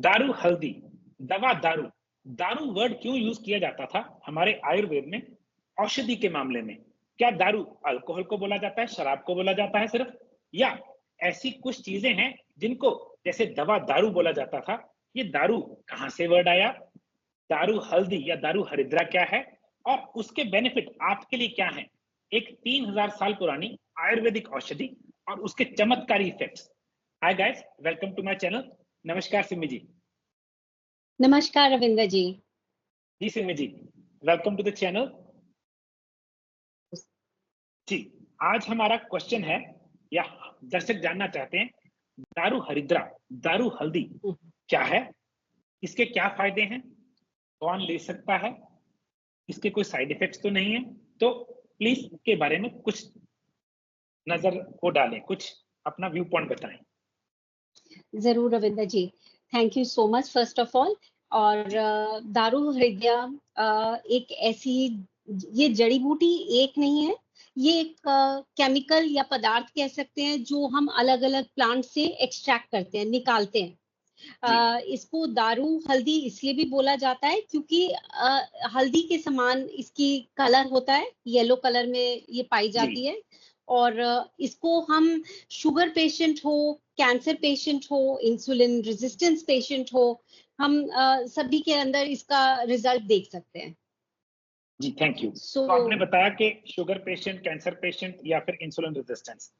दारू हल्दी, दवा दारू, दारू वर्ड क्यों यूज किया जाता था हमारे आयुर्वेद में औषधि के मामले में? क्या दारू अल्कोहल को बोला जाता है, शराब को बोला जाता है सिर्फ, या ऐसी कुछ चीजें हैं जिनको जैसे दवा दारू बोला जाता था? ये दारू कहां से वर्ड आया? दारू हल्दी या दारू हरिद्रा क्या है और उसके बेनिफिट आपके लिए क्या हैं? एक 3000 साल पुरानी आयुर्वेदिक औषधि और उसके चमत्कारी effects. Hi guys, welcome to my channel. नमस्कार सिमी जी। नमस्कार रविंद्र जी। जी Simi ji, welcome to the channel. जी, आज हमारा क्वेश्चन है या दर्शक जानना चाहते हैं, दारू हरिद्रा, दारू हल्दी क्या है? इसके क्या फायदे हैं? कौन ले सकता है? इसके कोई साइड इफेक्ट्स तो नहीं है? तो प्लीज इसके बारे में कुछ नजर को डालें, कुछ अपना व्यू पॉइंट बताएं। जरूर Ravindra ji, thank you so much first of all. और दारू हृदया एक ऐसी, ये जड़ी बूटी एक नहीं है, ये एक केमिकल या पदार्थ कह सकते हैं जो हम अलग अलग प्लांट से एक्सट्रैक्ट करते हैं, निकालते हैं। इसको दारू हल्दी इसलिए भी बोला जाता है क्योंकि हल्दी के समान इसकी कलर होता है, येलो कलर में ये पाई जाती है। और इसको हम शुगर पेशेंट हो, कैंसर पेशेंट हो, इंसुलिन रेजिस्टेंस पेशेंट हो, हम सभी के अंदर इसका रिजल्ट देख सकते हैं। जी थैंक यू। तो आपने बताया कि शुगर पेशेंट, कैंसर पेशेंट या फिर इंसुलिन रेजिस्टेंस।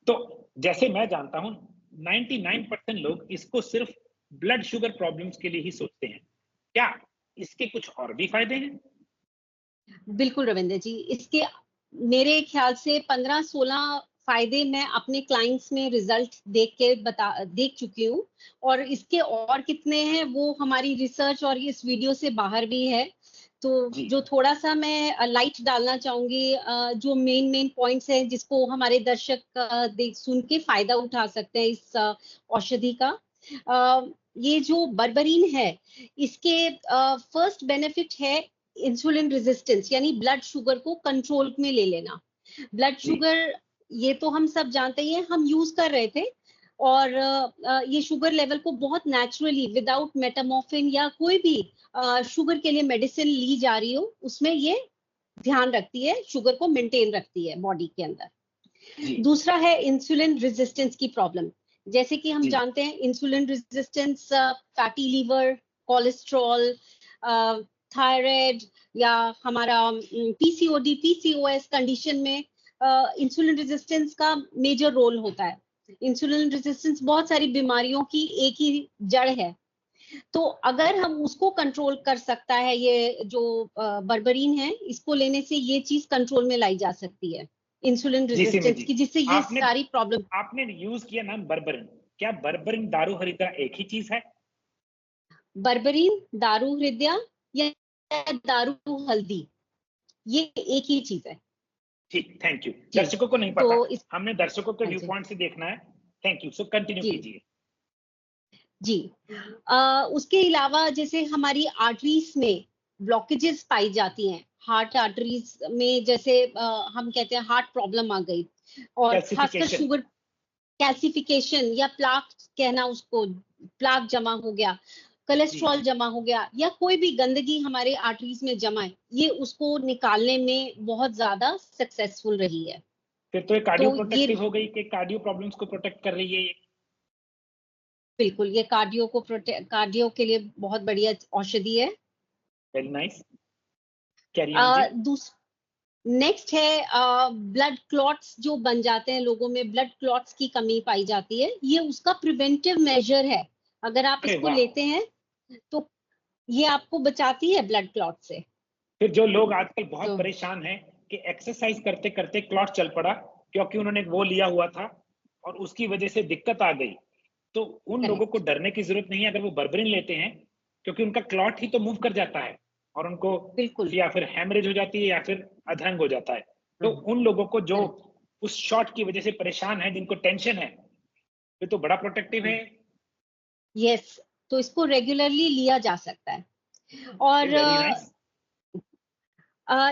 तो जैसे मैं जानता हूं 99% लोग इसको सिर्फ ब्लड शुगर प्रॉब्लम्स के लिए ही सोचते हैं। क्या इसके कुछ और भी फायदे हैं? बिल्कुल रविंद्र जी, इसके मेरे ख्याल से 15-16 फायदे मैं अपने क्लाइंट्स में रिजल्ट देख चुकी हूँ। और इसके और कितने हैं वो हमारी रिसर्च और इस वीडियो से बाहर भी है। तो जो थोड़ा सा मैं लाइट डालना चाहूंगी, जो मेन पॉइंट्स हैं जिसको हमारे दर्शक देख सुन के फायदा उठा सकते हैं इस औषधि का। ये जो बर्बरीन है, इसके फर्स्ट बेनिफिट है इंसुलिन रेजिस्टेंस, यानी ब्लड शुगर को कंट्रोल में ले लेना। ब्लड शुगर ये तो हम सब जानते ही हैं, हम यूज कर रहे थे। और ये शुगर लेवल को बहुत नेचुरली विदाउट मेटामॉर्फिन या कोई भी शुगर के लिए मेडिसिन ली जा रही हो, उसमें ये ध्यान रखती है, शुगर को मेंटेन रखती है बॉडी के अंदर। दूसरा है इंसुलिन रेजिस्टेंस की प्रॉब्लम। जैसे कि हम जानते हैं insulin resistance, fatty liver, cholesterol, thyroid या हमारा पीसीओडी, पीसीओएस कंडीशन में इंसुलिन रेजिस्टेंस का मेजर रोल होता है। इंसुलिन रेजिस्टेंस बहुत सारी बीमारियों की एक ही जड़ है। तो अगर हम उसको कंट्रोल कर सकता है, ये जो बर्बरीन है, इसको लेने से ये चीज कंट्रोल में लाई जा सकती है, इंसुलिन रेजिस्टेंस की, जिससे ये सारी प्रॉब्लम। आपने यूज किया नाम बर्बरीन, क्या बर्बरीन दारू हरिद्रा एक ही चीज है? बर्बरीन, दारू हृदया या दारू हल्दी, ये एक ही चीज है। ठीक, थैंक यू। दर्शकों को नहीं पता, तो हमने दर्शकों के व्यू पॉइंट से देखना है। थैंक यू, सो कंटिन्यू कीजिए। जी, उसके अलावा जैसे हमारी आर्टरीज में ब्लॉकेजेस पाई जाती हैं, हार्ट आर्टरीज में, जैसे हम कहते हैं हार्ट प्रॉब्लम आ गई, और खासकर शुगर कैल्सिफिकेशन या प्लाक कहना, उसको प्लाक जमा हो गया, कोलेस्ट्रॉल जमा हो गया, या कोई भी गंदगी हमारे आर्टरीज में जमा है, ये उसको निकालने में बहुत ज्यादा सक्सेसफुल रही है। फिर तो ये कार्डियो प्रोटेक्टिव हो गई कि कार्डियो प्रॉब्लम्स को प्रोटेक्ट कर रही है ये। बिल्कुल, ये कार्डियो के लिए बहुत बढ़िया औषधि है। वेरी नाइस, कैरी ऑन जी। नेक्स्ट है ब्लड क्लॉट्स जो बन जाते हैं लोगों में, ब्लड क्लॉट्स की कमी पाई जाती है, ये उसका प्रिवेंटिव मेजर है। अगर आप इसको लेते हैं तो ये आपको बचाती है ब्लड क्लॉट से। फिर जो लोग आजकल बहुत परेशान हैं कि एक्सरसाइज करते करते क्लॉट चल पड़ा क्योंकि उन्होंने वो लिया हुआ था और उसकी वजह से दिक्कत आ गई, तो उन लोगों को डरने की जरूरत नहीं है अगर वो बर्बरीन लेते हैं, क्योंकि उनका क्लॉट ही तो मूव कर जाता है और उनको या फिर हेमरेज हो जाती है या फिर अधरंग हो जाता है। तो उन लोगों को जो उस शॉट की वजह से परेशान है, जिनको टेंशन है, ये तो बड़ा प्रोटेक्टिव है। यस, तो इसको रेगुलरली लिया जा सकता है। और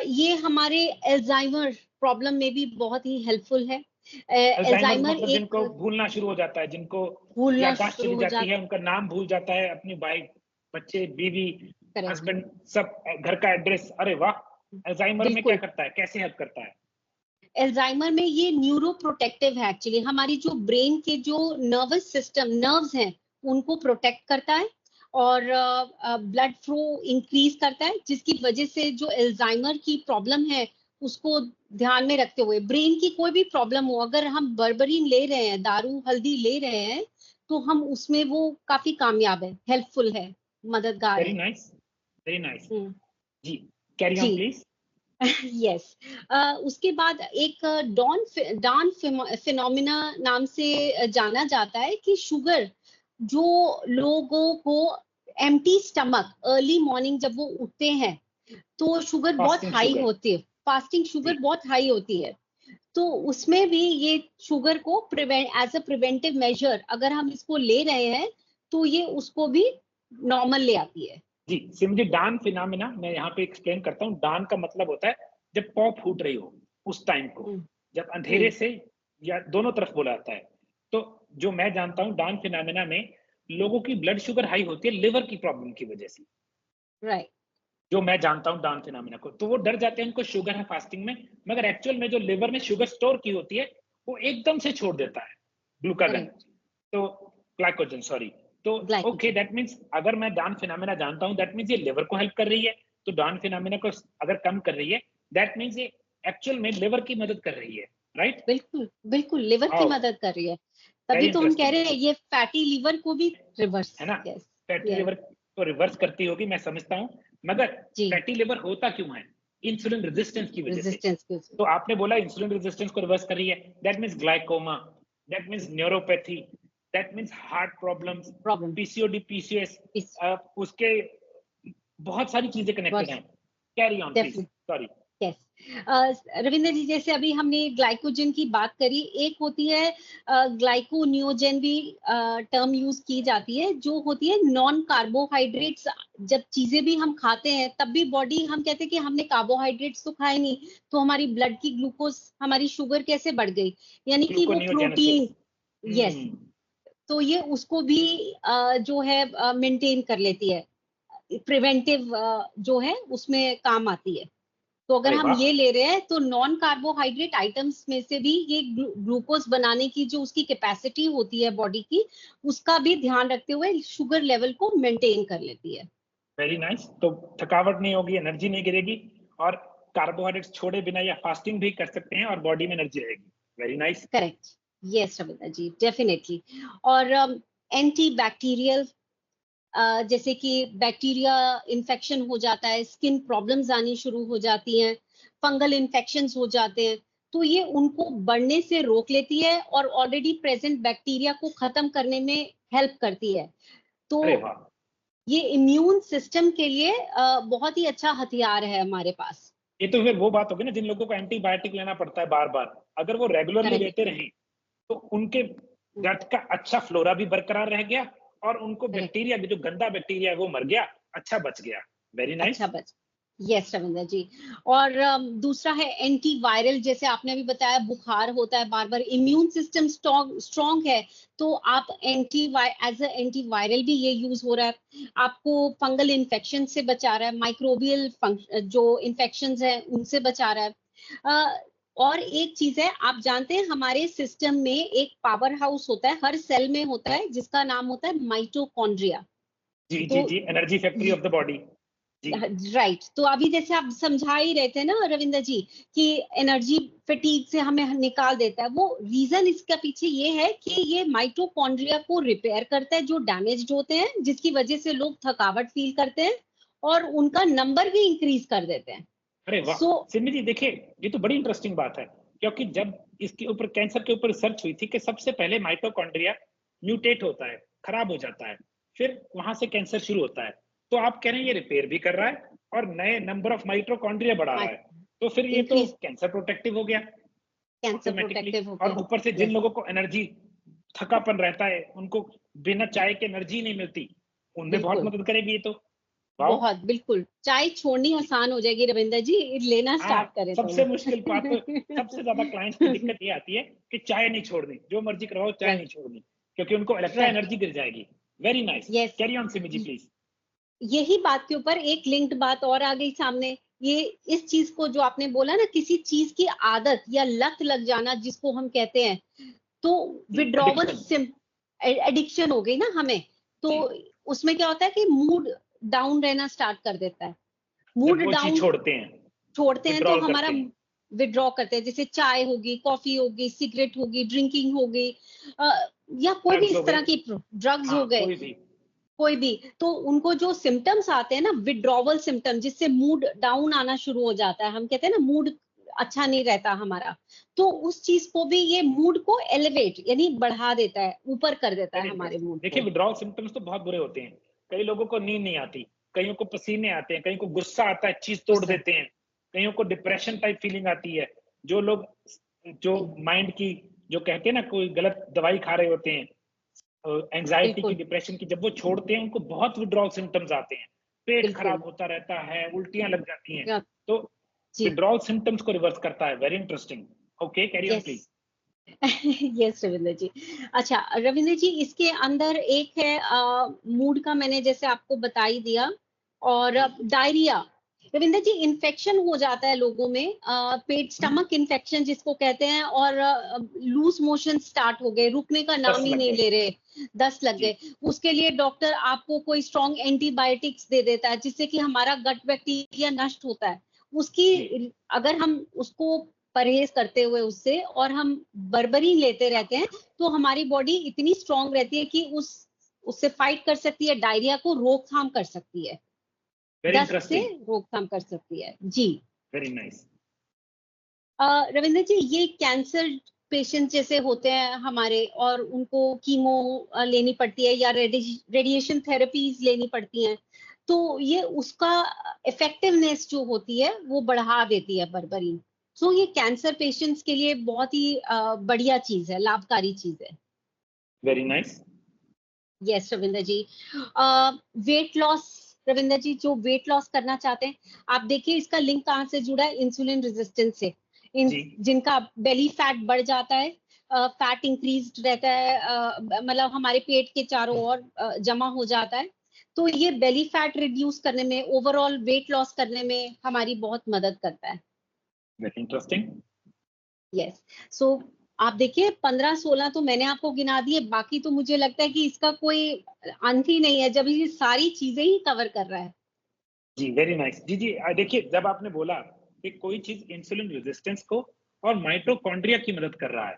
ये हमारे अल्जाइमर प्रॉब्लम में भी बहुत ही हेल्पफुल है। अल्जाइमर एल्जाइमर मतलब एक जिनको भूलना शुरू हो जाता है, जिनको भूलना याददाश्त शुरू चली हो जाती जाता है, उनका नाम भूल जाता है, अपनी वाइफ, बच्चे, बीवी, करेक्ट, हस्बैंड, सब घर का एड्रेस। अरे वाह! अल्जाइमर में क्या बिल्कुल। करता है? कैसे हेल्प करता है? एल्जाइमर में ये न्यूरो प्रोटेक्टिव है एक्चुअली, हमारी जो ब्रेन के जो नर्वस सिस्टम नर्व्स हैं उनको प्रोटेक्ट करता है और ब्लड फ्लो इंक्रीज करता है, जिसकी वजह से जो एल्जाइमर की प्रॉब्लम है उसको ध्यान में रखते हुए ब्रेन की कोई भी प्रॉब्लम हो, अगर हम बर्बरीन ले रहे हैं, दारू हल्दी ले रहे हैं, तो हम उसमें वो काफी कामयाब है, हेल्पफुल है, मददगार वेरी है। Nice, very nice. हम्म, जी, कैरी ऑन जी। प्लीज। यस। उसके बाद एक डॉन फिनोमिना नाम से जाना जाता है कि शुगर जो लोगों को एम्प्टी स्टमक अर्ली मॉर्निंग जब वो उठते हैं तो शुगर बहुत फास्टिंग हाई शुगर। होती है, फास्टिंग शुगर जी, बहुत हाई होती है, तो उसमें भी ये शुगर को prevent as a preventive measure अगर हम इसको ले रहे हैं तो ये उसको भी नॉर्मल ले आती है। जी, सिम्पली डान फिनोमेना मैं यहाँ पे एक्सप्लेन करता हूँ। डान का मतलब होता है जब पॉ फूट रही हो, उस टाइम को, हम्म, जब अंधेरे हम्म, से, या दोनों तरफ बोला जाता है। तो जो मैं जानता हूँ डान फिनोमेना में लोगों की ब्लड शुगर हाई होती है लिवर की प्रॉब्लम की वजह से। राइट, जो मैं जानता हूँ डाउन फिनोमेना को, तो वो डर जाते हैं, उनको शुगर है फास्टिंग में, मगर एक्चुअल में जो लिवर में शुगर स्टोर की होती है वो एकदम से छोड़ देता है, ग्लूकागन, करेक्ट, तो ग्लाइकोजन, सॉरी। तो ओके, ग्लाइकोजन। दैट मीन्स अगर मैं डाउन फिनोमेना जानता हूँ, दैट मीन्स ये लिवर को हेल्प कर रही है। तो डाउन फिनोमेना को अगर कम कर रही है, दैट मीन्स ये एक्चुअल में लिवर की मदद कर रही है, राइट? बिल्कुल, बिल्कुल लिवर की आओ, मदद कर रही है। वेरी तभी तो हम कह इंटरेस्टिंग, रहे हैं ये फैटी लिवर को भी रिवर्स। है ना? यस, फैटी यस, लिवर को रिवर्स करती होगी, मैं समझता हूँ, मगर जी, फैटी लिवर होता क्यों है? इंसुलिन रेजिस्टेंस की वजह से। रेजिस्टेंस की वजह से। तो आपने बोला इंसुलिन रेजिस्टेंस को रिवर्स कर रही है, that means glaucoma, that means neuropathy, that means heart problems, problem PCOD, PCOS, इस उसके बहुत सारी चीजें कनेक्टेड वर्स हैं। Carry on please, definite. Sorry. Yes. Ravindra ji, जैसे अभी हमने ग्लाइकोजन की बात करी, एक होती है ग्लाइकोनियोजन भी टर्म यूज की जाती है, जो होती है नॉन कार्बोहाइड्रेट्स। जब चीजें भी हम खाते हैं तब भी बॉडी, हम कहते हैं कि हमने कार्बोहाइड्रेट्स तो खाए नहीं, तो हमारी ब्लड की ग्लूकोज, हमारी शुगर कैसे बढ़ गई, यानी कि वो ग्लूकोनियोजेनेसिस। प्रोटीन। यस। तो ये उसको भी जो है मेंटेन कर लेती है, प्रिवेंटिव जो है उसमें काम आती है। तो अगर अरे हम वाह, ये ले रहे हैं तो नॉन कार्बोहाइड्रेट आइटम्स में से भी ये ग्लूकोज बनाने की जो उसकी कैपेसिटी होती है बॉडी की, उसका भी ध्यान रखते हुए शुगर लेवल को मेंटेन कर लेती है। Very nice. तो थकावट नहीं होगी, एनर्जी नहीं गिरेगी, और कार्बोहाइड्रेट्स छोड़े बिना या फास्टिंग भी कर सकते हैं और बॉडी में एनर्जी रहेगी। Very nice. Correct. Yes Ravindra ji, definitely. और एंटी बैक्टीरियल, जैसे कि बैक्टीरिया इन्फेक्शन हो जाता है, स्किन प्रॉब्लम्स आनी शुरू हो जाती हैं, फंगल इन्फेक्शंस हो जाते हैं, तो ये उनको बढ़ने से रोक लेती है और ऑलरेडी प्रेजेंट बैक्टीरिया को खत्म करने में हेल्प करती है। तो अरे वाह, ये इम्यून सिस्टम के लिए बहुत ही अच्छा हथियार है हमारे पास। ये तो फिर वो बात होगी ना, जिन लोगों को एंटीबायोटिक लेना पड़ता है बार बार, अगर वो रेगुलरली करेक्ट, लेते रहे, तो उनके गट का अच्छा फ्लोरा भी बरकरार रह गया, और उनको करेक्ट, बैक्टीरिया भी, जो गंदा बैक्टीरिया है वो मर गया, अच्छा बच गया। वेरी अच्छा नाइस। बच। यस रविंद्र जी। और दूसरा है एंटीवायरल, जैसे आपने भी बताया बुखार होता है बार बार, इम्यून सिस्टम स्ट्रॉन्ग स्ट्रॉन्ग है, तो आप एज अ एंटीवायरल भी ये यूज हो रहा है, आपको फंगल इन्फेक्शन से बचा रहा है, माइक्रोबियल जो इन्फेक्शन है उनसे बचा रहा है। और एक चीज है, आप जानते हैं हमारे सिस्टम में एक पावर हाउस होता है, हर सेल में होता है, जिसका नाम होता है माइटोकॉन्ड्रिया। जी जी तो जी, energy factory of the body. जी, राइट, तो अभी जैसे आप समझा ही रहे थे ना रविंद्र जी, कि एनर्जी फटीग से हमें निकाल देता है, वो रीजन इसका पीछे ये है कि ये माइटोकॉन्ड्रिया को रिपेयर करता है जो डैमेज्ड होते हैं, जिसकी वजह से लोग थकावट फील करते हैं और उनका नंबर भी इंक्रीज कर देते हैं। अरे वाह! सो सिडनी जी देखिए, ये तो बड़ी इंटरेस्टिंग बात है, क्योंकि जब इसके ऊपर, कैंसर के ऊपर रिसर्च हुई थी, कि सबसे पहले माइटोकॉन्ड्रिया म्यूटेट होता है, खराब हो जाता है, फिर वहां से कैंसर शुरू होता है। तो आप कह रहे हैं ये रिपेयर भी कर रहा है और नए नंबर ऑफ माइटोकॉन्ड्रिया बढ़ा रहा है, तो फिर ये तो इंक्रीज, कैंसर प्रोटेक्टिव हो गया कैंसर ऑटोमेटिकली। प्रोटेक्टिव हो और गया। ऊपर से जिन यस, लोगों को एनर्जी, थकापन रहता है, उनको बिना चाय के एनर्जी नहीं मिलती, उनमें बहुत बिल्कुल, मदद करेगी ये तो। वाओ। बहुत बिल्कुल, चाय छोड़नी आसान हो जाएगी रविंदर जी, लेना हाँ, स्टार्ट करें सबसे तो। मुश्किल बात तो, सबसे ज्यादा क्लाइंट्स की दिक्कत ये आती है कि चाय नहीं छोड़नी, जो मर्जी करवाओ चाय नहीं राइट, छोड़नी, क्योंकि उनको लगता है राइट, एनर्जी गिर जाएगी। Very nice, yes. Carry on Simi ji please. यही बात के ऊपर एक लिंक्ड बात और आ गई सामने। ये इस चीज को जो आपने बोला ना, किसी चीज की आदत या लत लग जाना जिसको हम कहते हैं, तो जी, विड्रॉवल एडिक्शन। सिम एडिक्शन हो गई ना हमें। तो जी, उसमें क्या होता है कि मूड डाउन रहना स्टार्ट कर देता है। जब मूड वो चीज डाउन छोड़ते हैं, छोड़ते हैं तो विड्रॉल हमारा करते हैं। विड्रॉ करते हैं, जैसे चाय होगी, कॉफी होगी, सिगरेट होगी, ड्रिंकिंग हो गई, अ, या कोई भी ड्रग्स हो इस गए। तरह की ड्रग्स हाँ, हो गए, कोई भी। कोई भी। तो उनको जो सिम्टम्स आते हैं ना, विड्रॉवल सिम्टम, जिससे मूड डाउन आना शुरू हो जाता है, हम कहते हैं ना मूड अच्छा नहीं रहता हमारा, तो उस चीज को भी ये मूड को एलिवेट यानी बढ़ा देता है, ऊपर कर देता है वेरी हमारे इंटरेस्टिंग। मूड देखिए, को। विड्रॉल सिम्टम्स तो बहुत बुरे होते हैं। कई लोगों को नींद नहीं आती, कईयों को पसीने आते हैं, कईयों को गुस्सा आता है, चीज तोड़ गुस्सा। देते हैं, कईयों को डिप्रेशन टाइप फीलिंग आती है। जो लोग, जो माइंड की, जो कहते हैं ना कोई गलत दवाई खा रहे होते हैं, एंजाइटी की, बिल्कुल, डिप्रेशन की, जब वो छोड़ते हैं उनको बहुत विड्रॉल सिम्टम्स आते हैं। पेट बिल्कुल। खराब होता रहता है, उल्टियां लग जाती हैं। या- तो जी, विड्रॉल सिम्टम्स को रिवर्स करता है। Very interesting. Okay, carry on yes. Please. Yes Ravindra ji. अच्छा रविंद्र जी, इसके अंदर एक है मूड का, मैंने जैसे आपको बता ही दिया। और जी, डायरिया, रविंद्र जी, इन्फेक्शन हो जाता है लोगों में, पेट स्टमक इन्फेक्शन जिसको कहते हैं, और लूज मोशन स्टार्ट हो गए, रुकने का नाम दस ही लग नहीं गए। ले रहे, 10 लग जी, गए। उसके लिए डॉक्टर आपको कोई स्ट्रॉन्ग एंटीबायोटिक्स दे देता है, जिससे कि हमारा गट बैक्टीरिया नष्ट होता है। उसकी, जी, अगर हम उसको परहेज करते हुए उससे, और हम बर्बरी लेते रहते हैं, तो हमारी बॉडी इतनी स्ट्रांग रहती है कि उससे फाइट कर सकती है, डायरिया को रोकथाम कर सकती है, वेरी दस्त से इंटरेस्टिंग। रोकथाम कर सकती है जी। Very nice. रविंद्र जी, ये कैंसर पेशेंट जैसे होते हैं हमारे, और उनको कीमो लेनी पड़ती है, या रेडिएशन थेरेपीज लेनी पड़ती हैं, तो ये उसका इफेक्टिवनेस जो होती है वो बढ़ा देती है बर्बरीन। सो ये कैंसर पेशेंट्स के लिए बहुत ही बढ़िया चीज है, लाभकारी चीज है। Very nice. यस रविंद्र जी। वेट लॉस, रविंद्र जी जो वेट लॉस करना चाहते हैं, आप देखिए इसका लिंक कहाँ से जुड़ा है, इंसुलिन रेजिस्टेंस से। इन जी, जिनका बेली फैट बढ़ जाता है, फैट इंक्रीज रहता है, मतलब हमारे पेट के चारों ओर जमा हो जाता है, तो ये बेली फैट रिड्यूस करने में, ओवरऑल वेट लॉस करने में हमारी बहुत मदद करता है। Very interesting. यस। सो आप देखिए 15-16 तो मैंने आपको गिना दिए, बाकी तो मुझे लगता है कि इसका कोई अंत ही नहीं है, जब ये सारी चीजें ही कवर कर रहा है। जी, वेरी नाइस। जी, जी, देखिए, जब आपने बोला कि कोई चीज इंसुलिन रेजिस्टेंस को और माइटोकॉन्ड्रिया की मदद कर रहा है,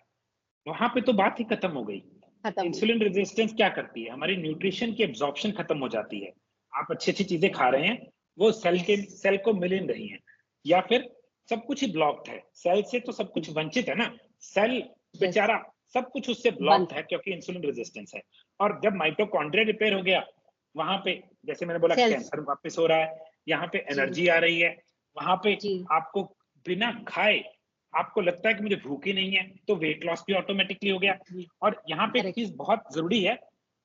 वहां पे तो बात ही खत्म हो गई। खत्म हो गई। इंसुलिन रेजिस्टेंस क्या करती है? हमारी न्यूट्रिशन की एब्जॉर्प्शन खत्म हो जाती है। आप अच्छी अच्छी चीजें खा रहे हैं, वो सेल को मिल नहीं रही हैं, या फिर सब कुछ ही ब्लॉक्ड है। सेल से तो सब कुछ वंचित है ना। Cell yes. बेचारा सब कुछ उससे बंद। ब्लॉक्ड है, क्योंकि इंसुलिन रेजिस्टेंस है। और जब माइटोकॉन्ड्रिया रिपेयर हो गया, वहां पे, जैसे मैंने बोला, सेल्स। कैंसर वापस हो रहा है, यहाँ पे जी, एनर्जी आ रही है, वहां पे जी। आपको बिना खाए आपको लगता है कि मुझे भूख ही नहीं है, तो वेट लॉस भी ऑटोमेटिकली हो गया। जी। और यहाँ पे एक करेक्ट। चीज बहुत जरूरी है,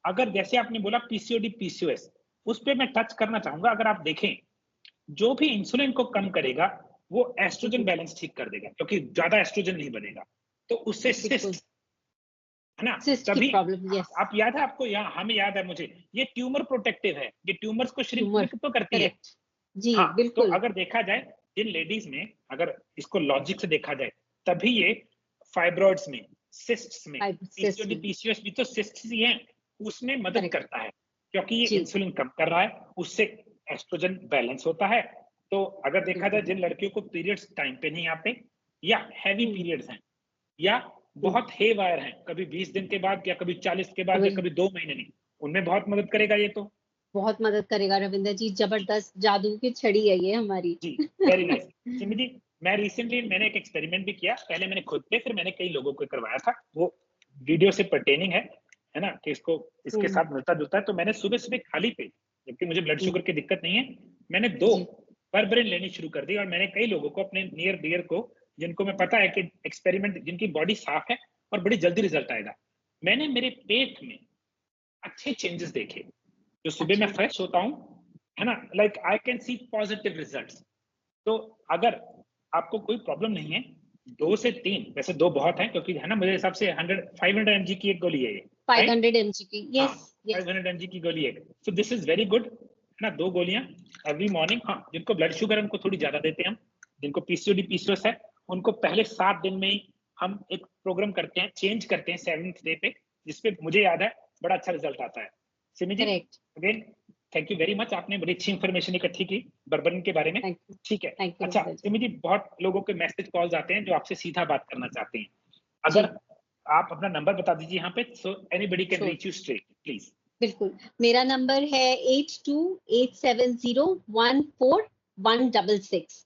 अगर जैसे आपने बोला पीसीओडी पीसीओएस, उस पे मैं टच करना चाहूंगा। अगर आप देखें, जो भी इंसुलिन को कम करेगा, वो एस्ट्रोजन बैलेंस ठीक कर देगा, क्योंकि ज्यादा एस्ट्रोजन नहीं बनेगा, तो उससे बिल्कुल। सिस्ट, है ना, सिस्ट की तभी। Problem, yes. आप याद है आपको, यहाँ हमें याद है, मुझे, ये ट्यूमर प्रोटेक्टिव है, ये ट्यूमर्स को ट्यूमर। श्रिंक तो करती है। करेक्ट। जी, हाँ, तो बिल्कुल। अगर देखा जाए, जिन लेडीज में, अगर इसको लॉजिक से देखा जाए, तभी ये फाइब्रॉइड्स में, सिस्ट्स में, सिस्ट पीसीओडी में। पीसीओएस भी तो सिस्ट्स ही हैं, उसमें मदद करेक्ट। करता है, क्योंकि ये जी, इंसुलिन कम कर रहा है, उससे एस्ट्रोजन बैलेंस होता है। तो अगर देखा जाए, बिल्कुल। जिन लड़कियों को पीरियड्स टाइम पे नहीं आते, या हैवी हम्म, पीरियड्स हैं, या हम्म। बहुत हे वायर हैं, कभी 20 दिन के बाद, या कभी 40 के बाद, या रविंद्र, कभी 2 महीने नहीं, उनमें बहुत मदद करेगा ये तो। बहुत मदद करेगा रविंद्र जी, जी, जबरदस्त जादू की छड़ी है ये हमारी। जी, वेरी नाइस। सिमी जी, मैंने एक एक्सपेरिमेंट भी किया। पहले मैंने खुद पे, फिर मैंने कई लोगों को करवाया था। वो वीडियो से पर्टेनिंग है ना, कि इसको इसके हम्म, साथ मिलता जुलता है। तो मैंने सुबह सुबह खाली पेट, जबकि मुझे ब्लड हम्म। शुगर की दिक्कत नहीं है, मैंने 2 जी, बर्बरिन लेनी शुरू कर दी। और मैंने कई लोगों को, अपने नियर डियर को, जिनको मैं पता है कि एक्सपेरिमेंट, जिनकी बॉडी साफ है और बड़ी जल्दी रिजल्ट आएगा, मैंने मेरे पेट में अच्छे चेंजेस देखे। जो सुबह मैं अच्छा। फ्रेश होता हूँ, है ना, like I can see positive results. तो अगर आपको कोई प्रॉब्लम नहीं है, 2 से 3, वैसे 2 बहुत है क्योंकि है ना, मेरे हिसाब से 500 mg की एक गोली है ये, 500 mg की, हाँ, यस यस 500 mg की गोली है। So this is very good, है ना, 2 गोलियां एवरी मॉर्निंग। हाँ, जिनको ब्लड शुगर उनको थोड़ी ज्यादा देते हैं हम, जिनको पीसीओडी पीसीओएस है उनको पहले 7 दिन में ही हम एक प्रोग्राम करते हैं, चेंज करते हैं 7th डे पे, जिसपे मुझे याद है बड़ा अच्छा रिजल्ट आता है। Simi ji, correct, again thank you very much, आपने बड़ी अच्छी इंफॉर्मेशन इकट्ठी की बर्बन के बारे में। थैंक यू, ठीक है, थैंक यू अच्छा रविंदर जी। सिमी जी, बहुत लोगों के मैसेज कॉल्स आते हैं जो आपसे सीधा बात करना चाहते हैं। जी, अगर आप अपना नंबर बता दीजिए यहाँ पे, so anybody can sure, reach you straight please. बिल्कुल। मेरा नंबर है 8287014166,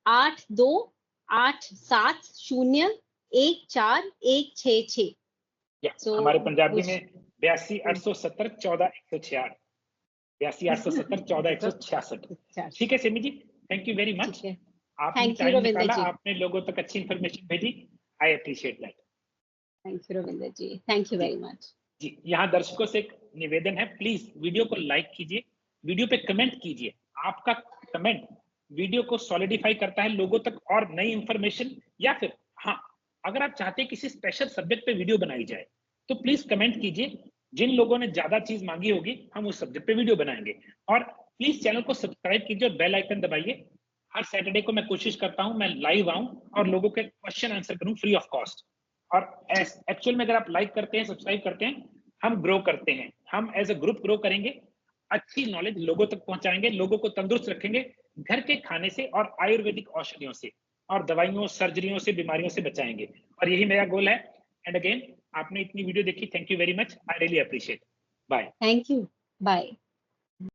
8287014166। या सो हमारे पंजाबी मुझ में 82 870 14 166, 82 870 14 166। ठीक है सिमी जी, थैंक यू वेरी ठीक मच, है, आपने थैंक यू टाइम रविंदर निकाला, जी, आपने लोगों तक अच्छी इंफॉर्मेशन भेजी, I appreciate that. Thank you Ravinder ji, thank you ji very much. जी, यहाँ दर्शकों से एक निवेदन है, प्लीज वीडियो को लाइक कीजिए, वीडियो पे कमेंट कीजिए, आपका कमेंट वीडियो को सॉलिडिफाई करता है लोगों तक और नई इंफॉर्मेशन, या फिर हाँ, अगर आप चाहते हैं किसी स्पेशल सब्जेक्ट पे वीडियो बनाई जाए तो प्लीज कमेंट कीजिए, जिन लोगों ने ज्यादा चीज मांगी होगी हम उस सब्जेक्ट पे वीडियो बनाएंगे। और प्लीज चैनल को सब्सक्राइब कीजिए और बेल आइकन दबाइए। हर सैटरडे को मैं कोशिश करता हूं मैं लाइव आऊं और लोगों के क्वेश्चन आंसर करूं फ्री ऑफ कॉस्ट। और एक्चुअल में अगर आप लाइक करते हैं, सब्सक्राइब करते हैं, हम ग्रो करते हैं, हम एज अ ग्रुप ग्रो करेंगे, अच्छी नॉलेज लोगों तक पहुंचाएंगे, लोगों को तंदुरुस्त रखेंगे घर के खाने से और आयुर्वेदिक औषधियों से, और दवाइयों सर्जरियों से बीमारियों से बचाएंगे, और यही मेरा गोल है। एंड अगेन आपने इतनी वीडियो देखी, thank you very much, I really appreciate. Bye. Thank you, bye.